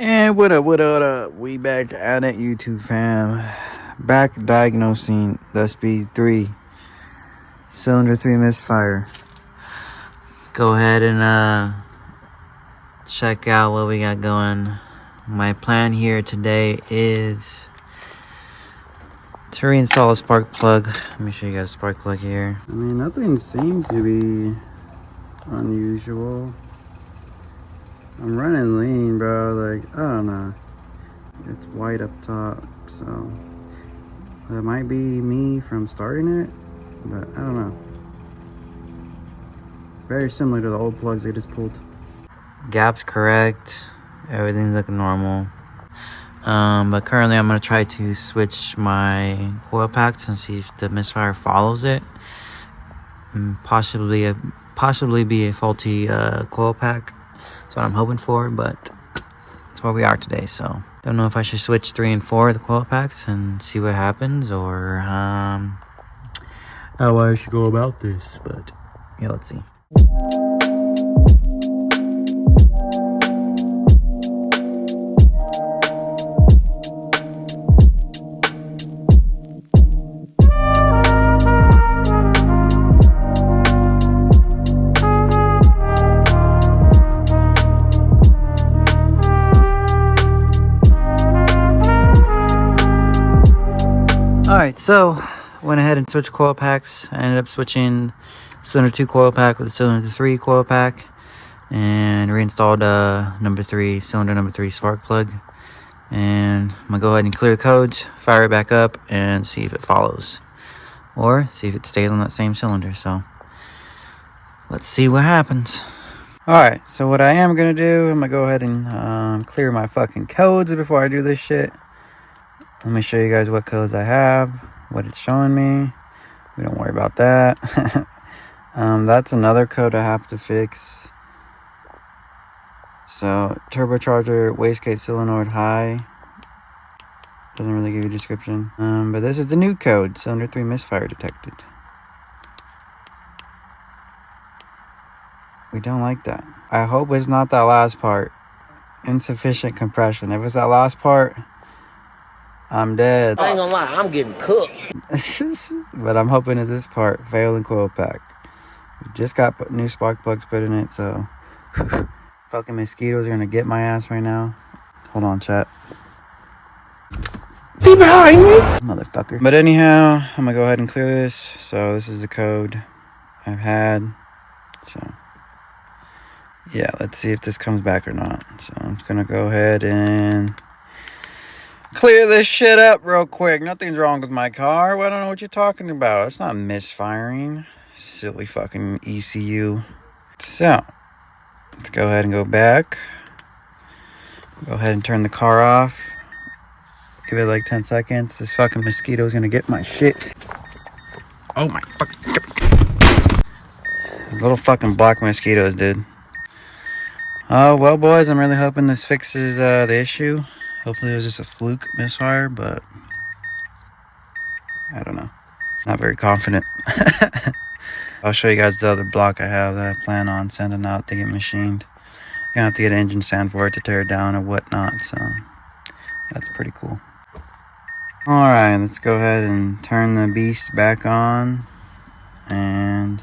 And what up, what up? We back at it, YouTube fam. Back diagnosing the Speed 3 cylinder 3 misfire. Let's go ahead and check out what we got going. My plan here today is to reinstall a spark plug. Let me show you guys a spark plug here. I mean, nothing seems to be unusual. I'm running lean, bro. Like, I don't know. It's white up top, so that might be me from starting it, but I don't know. Very similar to the old plugs they just pulled. Gap's correct. Everything's looking normal. But currently I'm gonna try to switch my coil packs and see if the misfire follows it. And possibly be a faulty coil pack. That's what I'm hoping for, but that's where we are today. So don't know if I should switch 3 and 4 of the coil packs and see what happens, or how I should go about this. But yeah, let's see. Alright, so went ahead and switched coil packs. I ended up switching cylinder 2 coil pack with the cylinder 3 coil pack, and reinstalled cylinder number 3 spark plug. And I'm gonna go ahead and clear the codes, fire it back up, and see if it follows, or see if it stays on that same cylinder. So let's see what happens. Alright, so what I am gonna do, I'm gonna go ahead and clear my fucking codes before I do this shit. Let me show you guys what codes I have, what it's showing me. We don't worry about that. That's another code I have to fix. So, turbocharger, wastegate solenoid high. Doesn't really give you a description. But this is the new code, cylinder 3 misfire detected. We don't like that. I hope it's not that last part. Insufficient compression. If it's that last part, I'm dead. I ain't gonna lie, I'm getting cooked. But I'm hoping it's this part, failing coil pack. We just got new spark plugs put in it, so fucking mosquitoes are gonna get my ass right now. Hold on, chat. See behind me, motherfucker. But anyhow, I'm gonna go ahead and clear this. So this is the code I've had. So yeah, let's see if this comes back or not. So I'm just gonna go ahead and clear this shit up real quick. Nothing's wrong with my car. Well, I don't know what you're talking about. It's not misfiring. Silly fucking ECU. So, let's go ahead and go back. Go ahead and turn the car off. Give it like 10 seconds. This fucking mosquito's gonna get my shit. Oh my fuck. Little fucking black mosquitoes, dude. Oh, well, boys, I'm really hoping this fixes the issue. Hopefully it was just a fluke misfire, but I don't know. Not very confident. I'll show you guys the other block I have that I plan on sending out to get machined. I'm gonna have to get an engine stand for it to tear it down or whatnot, so that's pretty cool. Alright, let's go ahead and turn the beast back on, and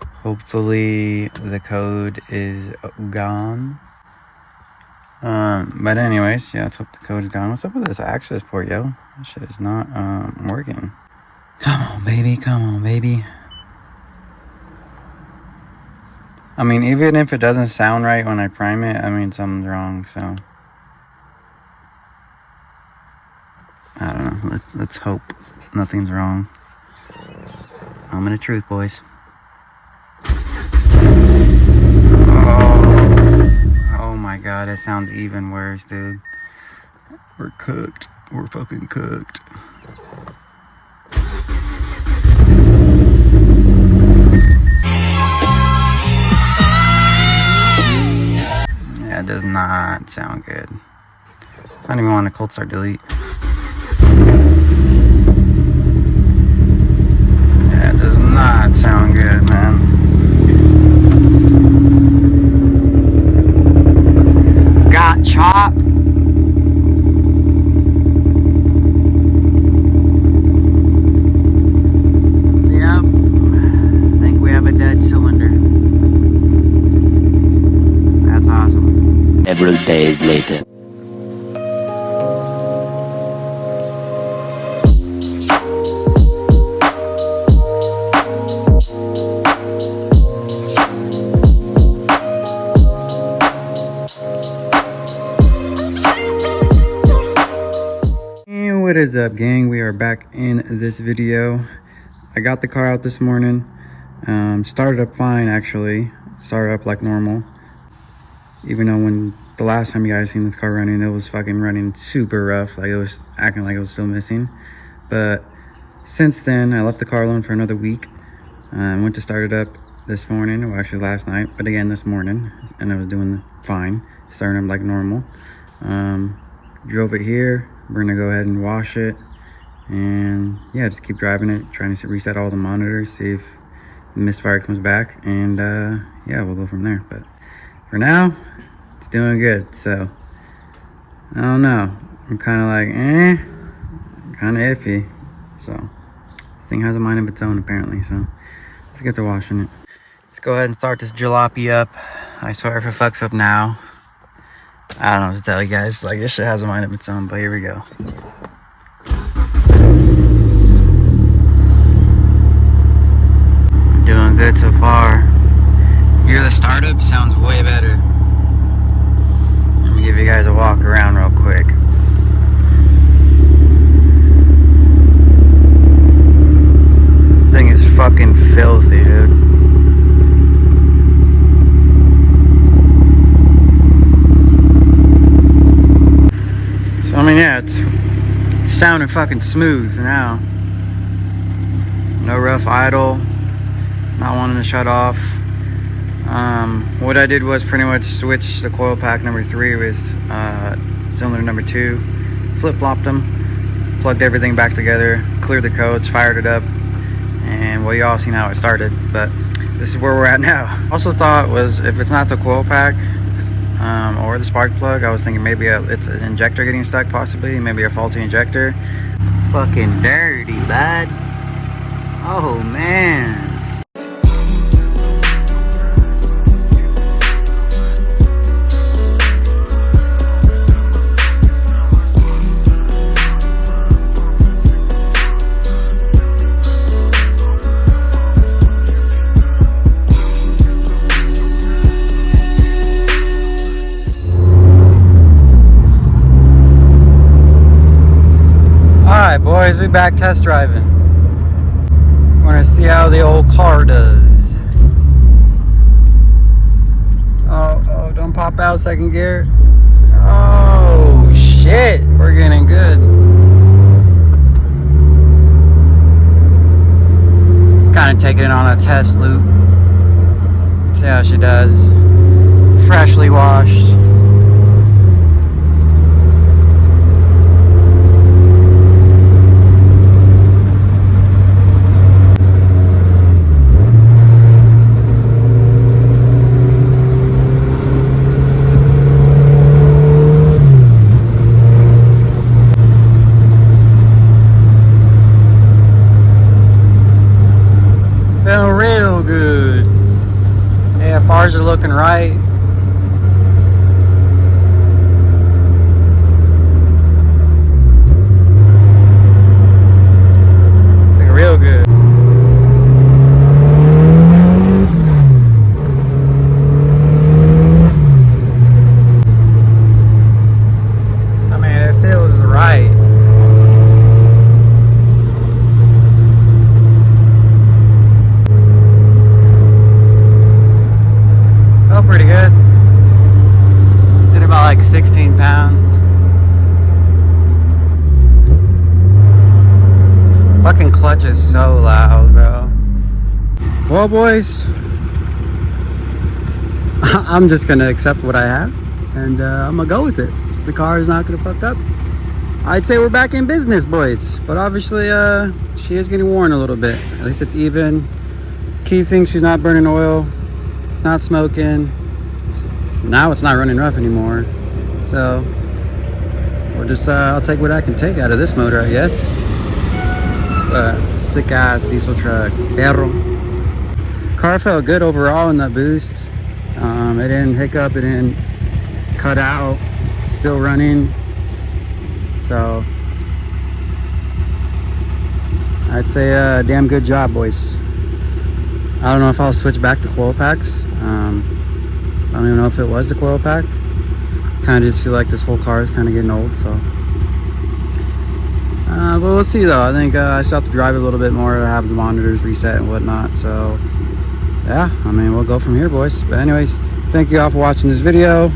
hopefully the code is gone. But anyways, yeah, let's hope the code is gone. What's up with this access port, yo? This shit is not working. Come on, baby, come on, baby. I mean, even if it doesn't sound right when I prime it, I mean, something's wrong, so I don't know. Let's hope nothing's wrong. Moment of truth, boys. Oh my god, it sounds even worse, dude. We're cooked. We're fucking cooked. Yeah, it does not sound good. It's not even on a cold start delete. Several days later. And what is up, gang? We are back in this video. I got the car out this morning. Started up fine, actually. Started up like normal. Even though when the last time you guys seen this car running, it was fucking running super rough. Like, it was acting like it was still missing. But since then, I left the car alone for another week. Went to start it up this morning, well, actually last night, but again this morning, and I was doing fine. Starting up like normal. Drove it here. We're gonna go ahead and wash it, and yeah, just keep driving it, trying to reset all the monitors, see if the misfire comes back, and yeah, we'll go from there. But for now, it's doing good. So I don't know, I'm kind of like kind of iffy. So this thing has a mind of its own apparently. So let's get to washing it. Let's go ahead and start this jalopy up. I swear if it fucks up now, I don't know what to tell you guys. Like, this shit has a mind of its own, but here we go. Doing good so far. Hear the startup? Sounds way better. Let me give you guys a walk around real quick. Thing is fucking filthy, dude. I mean, yeah, it's sounding fucking smooth now. No rough idle. Not wanting to shut off. What I did was pretty much switch the coil pack number 3 with cylinder number 2. Flip-flopped them. Plugged everything back together. Cleared the codes. Fired it up. And well, you all seen how it started. But this is where we're at now. Also thought was, if it's not the coil pack, or the spark plug, I was thinking maybe it's an injector getting stuck, possibly, maybe a faulty injector. Fucking dirty, bud. Oh man. Alright boys, we back test driving. Want to see how the old car does. Oh, don't pop out second gear. Oh shit, we're getting good. Kind of taking it on a test loop. See how she does. Freshly washed. Feeling real good. AFRs are looking right. Looking real good. I mean, it feels right. Pretty good. Did about like 16 pounds. Fucking clutch is so loud, bro. Well, boys, I'm just gonna accept what I have, and I'm gonna go with it. The car is not gonna fuck up. I'd say we're back in business, boys. But obviously, she is getting worn a little bit. At least it's even. Key thing, she's not burning oil. It's not smoking. Now it's not running rough anymore. So we'll just I'll take what I can take out of this motor, I guess. But sick ass diesel truck. Perro. Car felt good overall in that boost. It didn't hiccup, it didn't cut out, still running. So I'd say a damn good job, boys. I don't know if I'll switch back to coil packs. I don't even know if it was the coil pack. Kind of just feel like this whole car is kind of getting old, so. But we'll see though. I think I still have to drive it a little bit more to have the monitors reset and whatnot. So yeah, I mean, we'll go from here, boys. But anyways, thank you all for watching this video.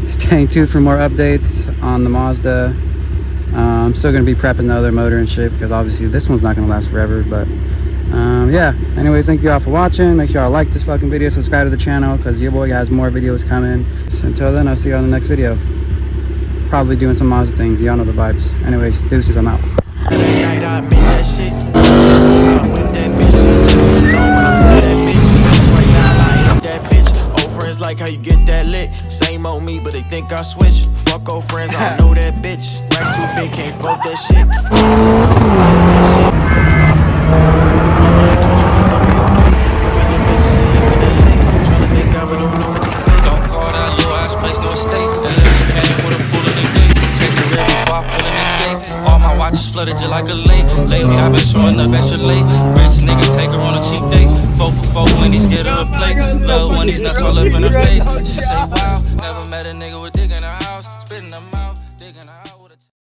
Stay tuned for more updates on the Mazda. I'm still going to be prepping the other motor and shit because obviously this one's not going to last forever. But yeah, anyways, thank you all for watching. Make sure y'all like this fucking video, subscribe to the channel because your boy has more videos coming. So until then, I'll see you on the next video. Probably doing some Mazda things. Y'all know the vibes. Anyways, deuces, I'm out. Like how you get that lit, same old me, but they think I switch. Fuck old friends, I know that bitch. Racks too big, can't fuck that shit. Don't call that little ass place no estate. Unless you came with a pool of the day. Check the red before I pull in the cake. All my watches flooded just like a lake. Lately I've been showing up extra late. Rich nigga take her on a cheap date. 4 for 4 when he's get her a plate. Love when these nuts all up in her face. She say wow, never met a nigga with